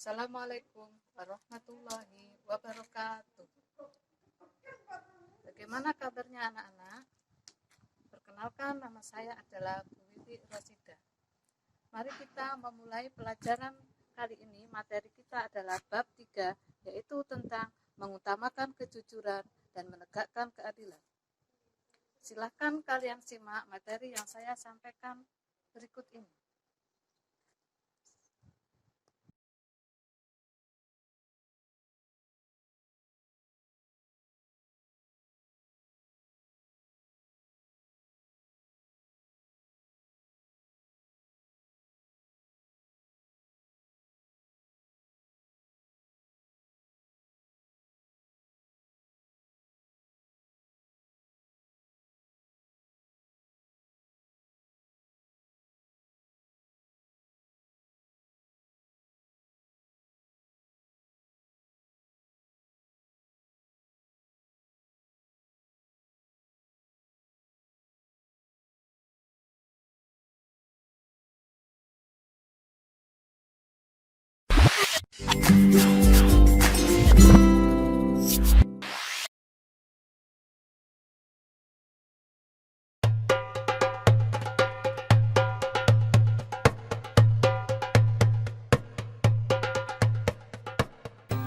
Assalamualaikum warahmatullahi wabarakatuh. Bagaimana kabarnya anak-anak? Perkenalkan, nama saya adalah Bu Wiwi Rosida. Mari kita memulai pelajaran kali ini. Materi kita adalah bab 3, yaitu tentang mengutamakan kejujuran dan menegakkan keadilan. Silakan kalian simak materi yang saya sampaikan berikut ini.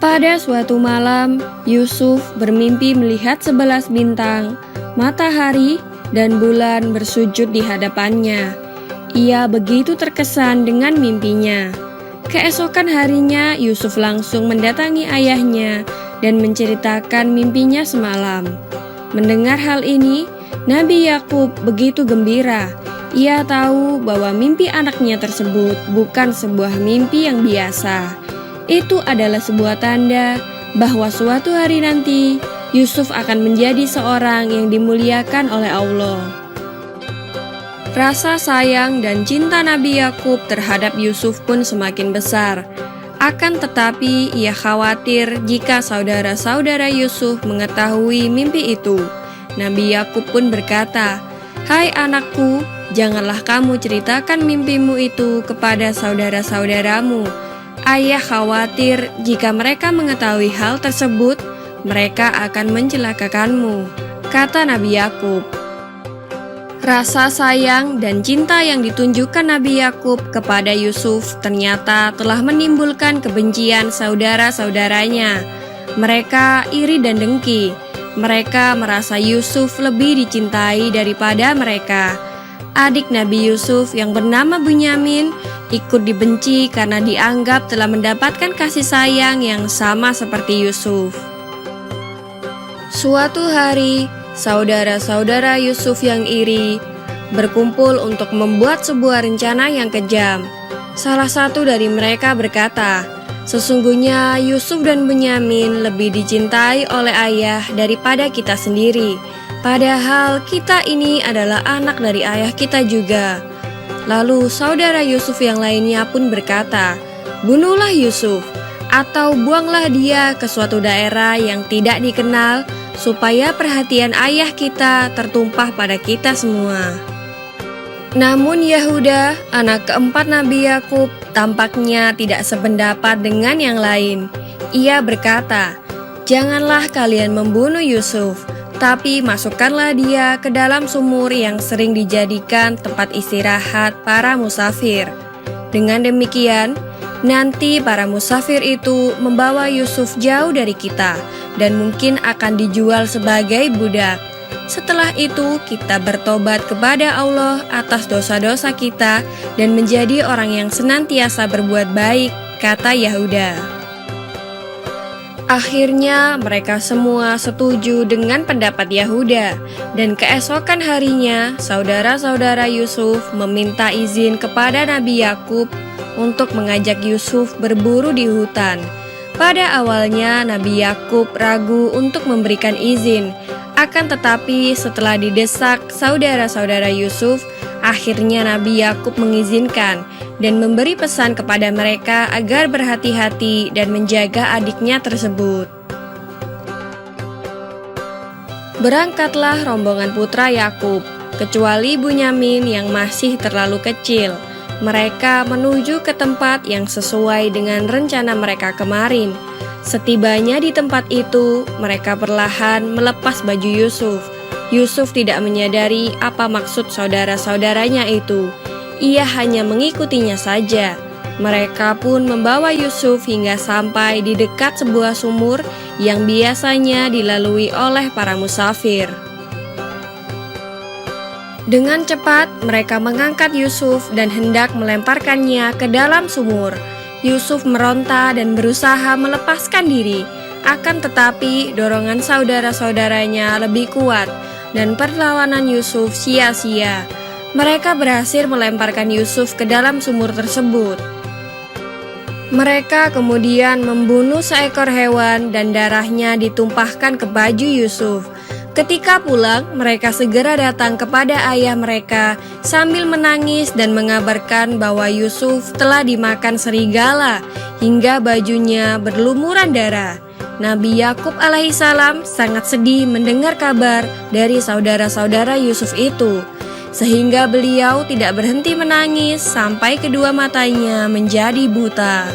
Pada suatu malam, Yusuf bermimpi melihat 11 bintang, matahari, dan bulan bersujud di hadapannya. Ia begitu terkesan dengan mimpinya. Keesokan harinya, Yusuf langsung mendatangi ayahnya dan menceritakan mimpinya semalam. Mendengar hal ini, Nabi Yakub begitu gembira. Ia tahu bahwa mimpi anaknya tersebut bukan sebuah mimpi yang biasa. Itu adalah sebuah tanda bahwa suatu hari nanti Yusuf akan menjadi seorang yang dimuliakan oleh Allah. Rasa sayang dan cinta Nabi Yakub terhadap Yusuf pun semakin besar. Akan tetapi ia khawatir jika saudara-saudara Yusuf mengetahui mimpi itu. Nabi Yakub pun berkata, "Hai anakku, janganlah kamu ceritakan mimpimu itu kepada saudara-saudaramu. Ayah khawatir jika mereka mengetahui hal tersebut, mereka akan mencelakakanmu," kata Nabi Yakub. Rasa sayang dan cinta yang ditunjukkan Nabi Yakub kepada Yusuf ternyata telah menimbulkan kebencian saudara-saudaranya. Mereka iri dan dengki. Mereka merasa Yusuf lebih dicintai daripada mereka. Adik Nabi Yusuf yang bernama Bunyamin ikut dibenci karena dianggap telah mendapatkan kasih sayang yang sama seperti Yusuf. Suatu hari, saudara-saudara Yusuf yang iri berkumpul untuk membuat sebuah rencana yang kejam. Salah satu dari mereka berkata, "Sesungguhnya Yusuf dan Bunyamin lebih dicintai oleh ayah daripada kita sendiri. Padahal kita ini adalah anak dari ayah kita juga." Lalu saudara Yusuf yang lainnya pun berkata, "Bunuhlah Yusuf, atau buanglah dia ke suatu daerah yang tidak dikenal, supaya perhatian ayah kita tertumpah pada kita semua." Namun Yahuda, anak keempat Nabi Yakub, tampaknya tidak sependapat dengan yang lain. Ia berkata, "Janganlah kalian membunuh Yusuf, tapi masukkanlah dia ke dalam sumur yang sering dijadikan tempat istirahat para musafir. Dengan demikian, nanti para musafir itu membawa Yusuf jauh dari kita dan mungkin akan dijual sebagai budak. Setelah itu kita bertobat kepada Allah atas dosa-dosa kita dan menjadi orang yang senantiasa berbuat baik," kata Yahuda. Akhirnya mereka semua setuju dengan pendapat Yahuda, dan keesokan harinya saudara-saudara Yusuf meminta izin kepada Nabi Yakub untuk mengajak Yusuf berburu di hutan. Pada awalnya Nabi Yakub ragu untuk memberikan izin, akan tetapi setelah didesak saudara-saudara Yusuf, akhirnya Nabi Yakub mengizinkan dan memberi pesan kepada mereka agar berhati-hati dan menjaga adiknya tersebut. Berangkatlah rombongan putra Yakub, kecuali Bunyamin yang masih terlalu kecil. mereka menuju ke tempat yang sesuai dengan rencana mereka kemarin. Setibanya di tempat itu, mereka perlahan melepas baju Yusuf. Yusuf tidak menyadari apa maksud saudara-saudaranya itu. Ia hanya mengikutinya saja. Mereka pun membawa Yusuf hingga sampai di dekat sebuah sumur yang biasanya dilalui oleh para musafir. Dengan cepat, mereka mengangkat Yusuf dan hendak melemparkannya ke dalam sumur. Yusuf meronta dan berusaha melepaskan diri. Akan tetapi, dorongan saudara-saudaranya lebih kuat, dan perlawanan Yusuf sia-sia. Mereka berhasil melemparkan Yusuf ke dalam sumur tersebut. Mereka kemudian membunuh seekor hewan dan darahnya ditumpahkan ke baju Yusuf. Ketika pulang, mereka segera datang kepada ayah mereka sambil menangis dan mengabarkan bahwa Yusuf telah dimakan serigala hingga bajunya berlumuran darah. Nabi Yakub alaihissalam sangat sedih mendengar kabar dari saudara-saudara Yusuf itu, sehingga beliau tidak berhenti menangis sampai kedua matanya menjadi buta.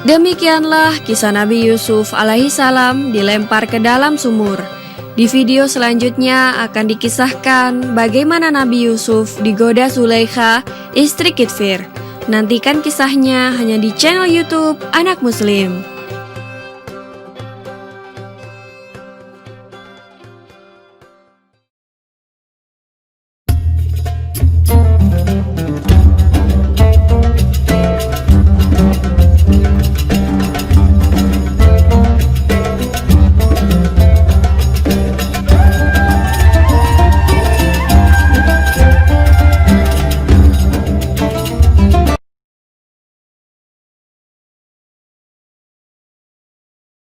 Demikianlah kisah Nabi Yusuf alaihissalam dilempar ke dalam sumur. Di video selanjutnya akan dikisahkan bagaimana Nabi Yusuf digoda Zulaikha, istri Kitfir. Nantikan kisahnya hanya di channel YouTube Anak Muslim.